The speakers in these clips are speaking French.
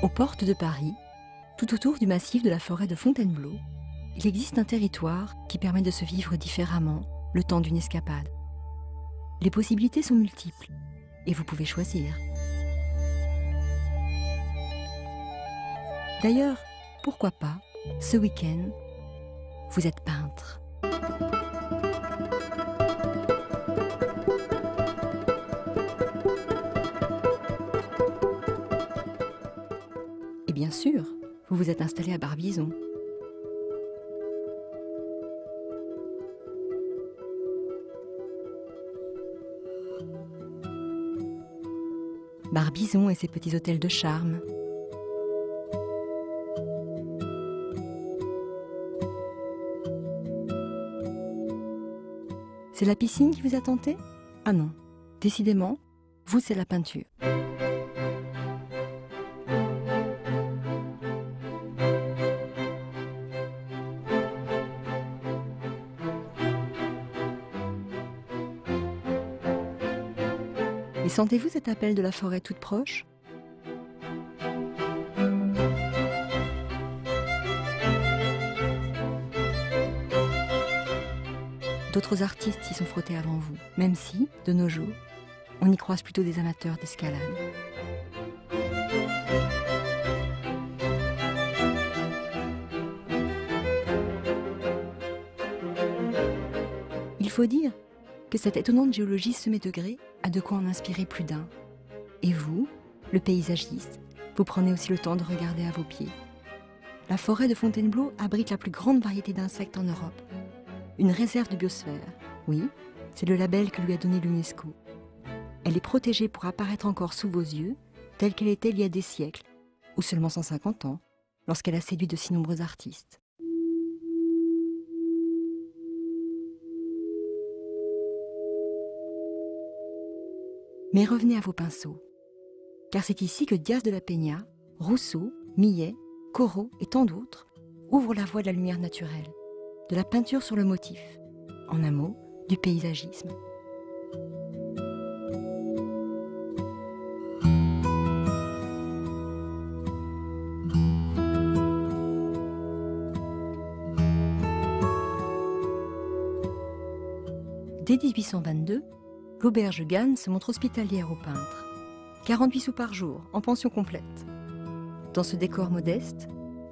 Aux portes de Paris, tout autour du massif de la forêt de Fontainebleau, il existe un territoire qui permet de se vivre différemment le temps d'une escapade. Les possibilités sont multiples et vous pouvez choisir. D'ailleurs, pourquoi pas, ce week-end, vous êtes peintre. Et bien sûr, vous vous êtes installé à Barbizon. Barbizon et ses petits hôtels de charme. C'est la piscine qui vous a tenté? Ah non, décidément, vous c'est la peinture. Et sentez-vous cet appel de la forêt toute proche? D'autres artistes s'y sont frottés avant vous, même si, de nos jours, on y croise plutôt des amateurs d'escalade. Il faut dire que cette étonnante géologie semée-degrés a de quoi en inspirer plus d'un. Et vous, le paysagiste, vous prenez aussi le temps de regarder à vos pieds. La forêt de Fontainebleau abrite la plus grande variété d'insectes en Europe. Une réserve de biosphère, oui, c'est le label que lui a donné l'UNESCO. Elle est protégée pour apparaître encore sous vos yeux, telle qu'elle était il y a des siècles, ou seulement 150 ans, lorsqu'elle a séduit de si nombreux artistes. Mais revenez à vos pinceaux, car c'est ici que Diaz de la Peña, Rousseau, Millet, Corot et tant d'autres ouvrent la voie de la lumière naturelle, de la peinture sur le motif, en un mot, du paysagisme. Dès 1822, l'auberge Gann se montre hospitalière aux peintres. 48 sous par jour, en pension complète. Dans ce décor modeste,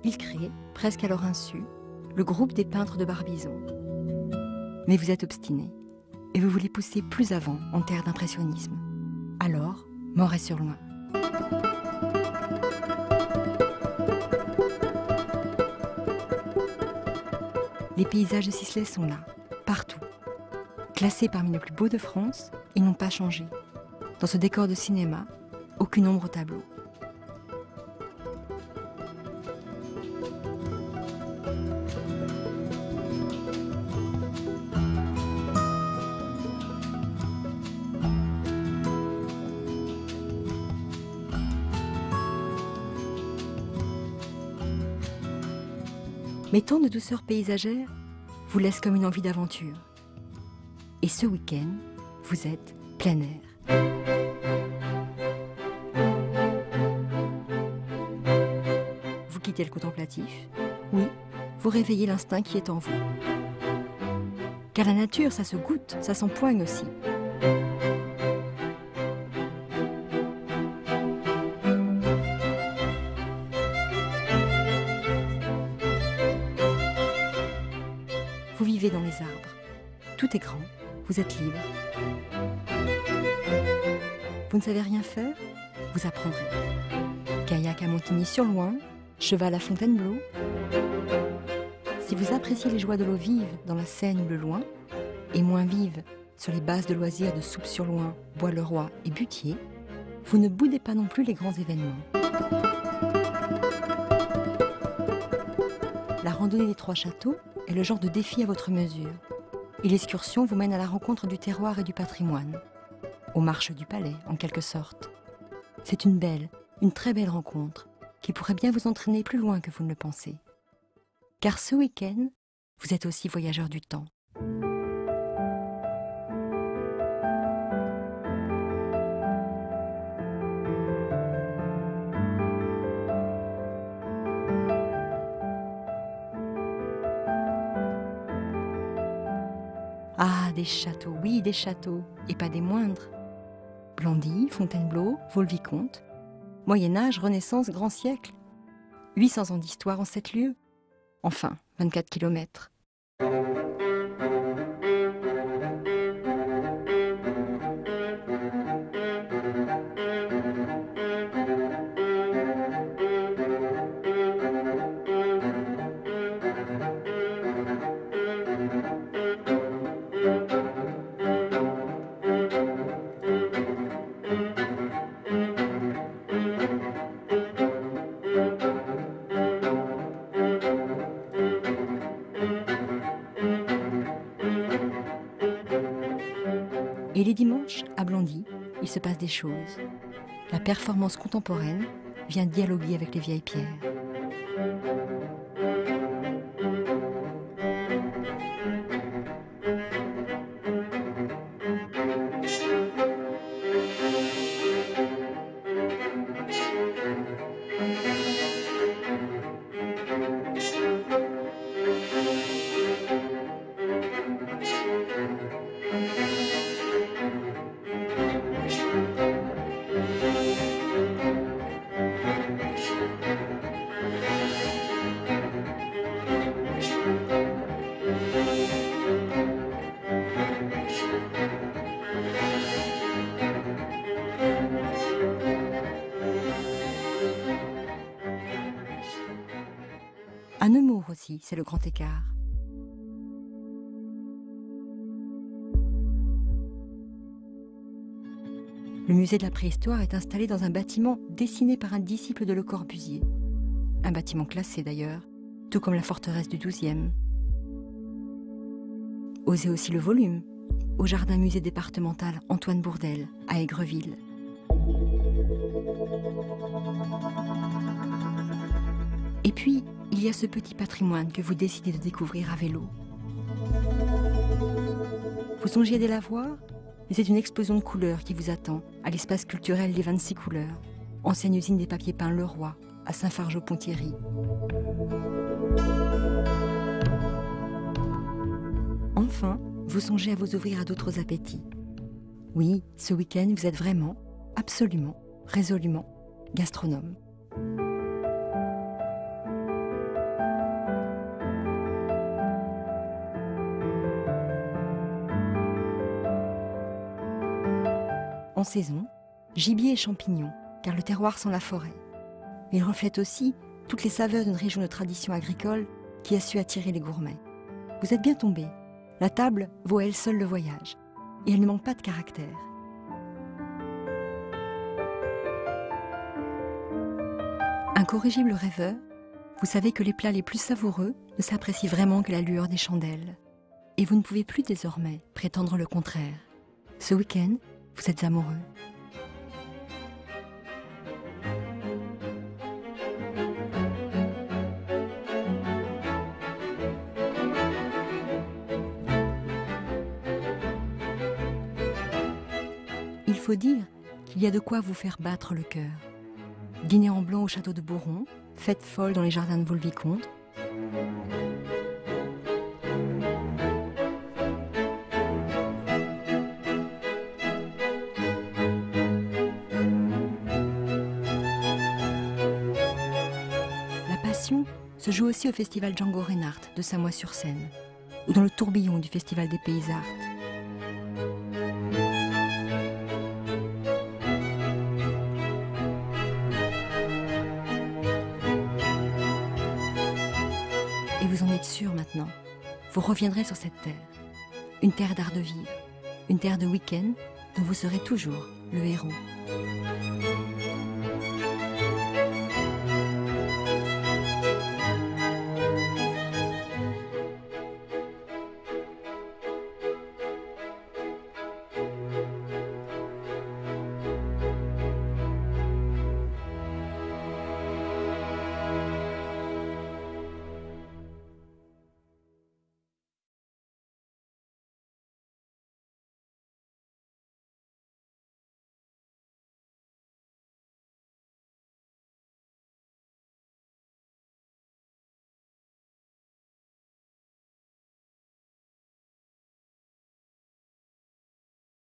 il crée, presque à leur insu, le groupe des peintres de Barbizon. Mais vous êtes obstiné, et vous voulez pousser plus avant en terre d'impressionnisme. Alors, Moret-sur-Loing. Les paysages de Sisley sont là, partout. Classés parmi les plus beaux de France, ils n'ont pas changé. Dans ce décor de cinéma, aucune ombre au tableau. Mais tant de douceur paysagère vous laisse comme une envie d'aventure. Et ce week-end, vous êtes plein air. Vous quittez le contemplatif, oui, vous réveillez l'instinct qui est en vous. Car la nature, ça se goûte, ça s'empoigne aussi. Vous vivez dans les arbres. Tout est grand, vous êtes libre. Vous ne savez rien faire? Vous apprendrez. Kayak à Montigny-sur-Loing, cheval à Fontainebleau. Si vous appréciez les joies de l'eau vive dans la Seine ou le Loing, et moins vive sur les bases de loisirs de Soupe-sur-Loing, Bois-le-Roi et Butier, vous ne boudez pas non plus les grands événements. La randonnée des Trois Châteaux est le genre de défi à votre mesure. Et l'excursion vous mène à la rencontre du terroir et du patrimoine, aux marches du palais, en quelque sorte. C'est une très belle rencontre, qui pourrait bien vous entraîner plus loin que vous ne le pensez. Car ce week-end, vous êtes aussi voyageur du temps. Ah, des châteaux, oui, des châteaux, et pas des moindres. Blandy, Fontainebleau, Vaux-le-Vicomte, Moyen-Âge, Renaissance, Grand siècle. 800 ans d'histoire en 7 lieux. Enfin, 24 kilomètres. Et les dimanches, à Blandy, il se passe des choses. La performance contemporaine vient dialoguer avec les vieilles pierres. À Nemours aussi, c'est le grand écart. Le musée de la préhistoire est installé dans un bâtiment dessiné par un disciple de Le Corbusier. Un bâtiment classé d'ailleurs, tout comme la forteresse du XIIe. Osez aussi le volume, au jardin musée départemental Antoine Bourdelle, à Aigreville. Et puis, il y a ce petit patrimoine que vous décidez de découvrir à vélo. Vous songiez d'aller la voir ? Mais c'est une explosion de couleurs qui vous attend à l'espace culturel des 26 couleurs, ancienne usine des papiers peints Leroy, à Saint-Fargeau-Ponthierry. Enfin, vous songez à vous ouvrir à d'autres appétits. Oui, ce week-end, vous êtes vraiment, absolument, résolument gastronome. En saison, gibier et champignons, car le terroir sent la forêt. Il reflète aussi toutes les saveurs d'une région de tradition agricole qui a su attirer les gourmets. Vous êtes bien tombé. La table vaut à elle seule le voyage. Et elle ne manque pas de caractère. Incorrigible rêveur, vous savez que les plats les plus savoureux ne s'apprécient vraiment que la lueur des chandelles. Et vous ne pouvez plus désormais prétendre le contraire. Ce week-end, vous êtes amoureux. Il faut dire qu'il y a de quoi vous faire battre le cœur. Dîner en blanc au château de Boron, fête folle dans les jardins de Vaux-le-Vicomte. Se joue aussi au festival Django Reinhardt de Samois-sur-Seine ou dans le tourbillon du festival des Pays Arts. Et vous en êtes sûr maintenant, vous reviendrez sur cette terre, une terre d'art de vivre, une terre de week-end dont vous serez toujours le héros.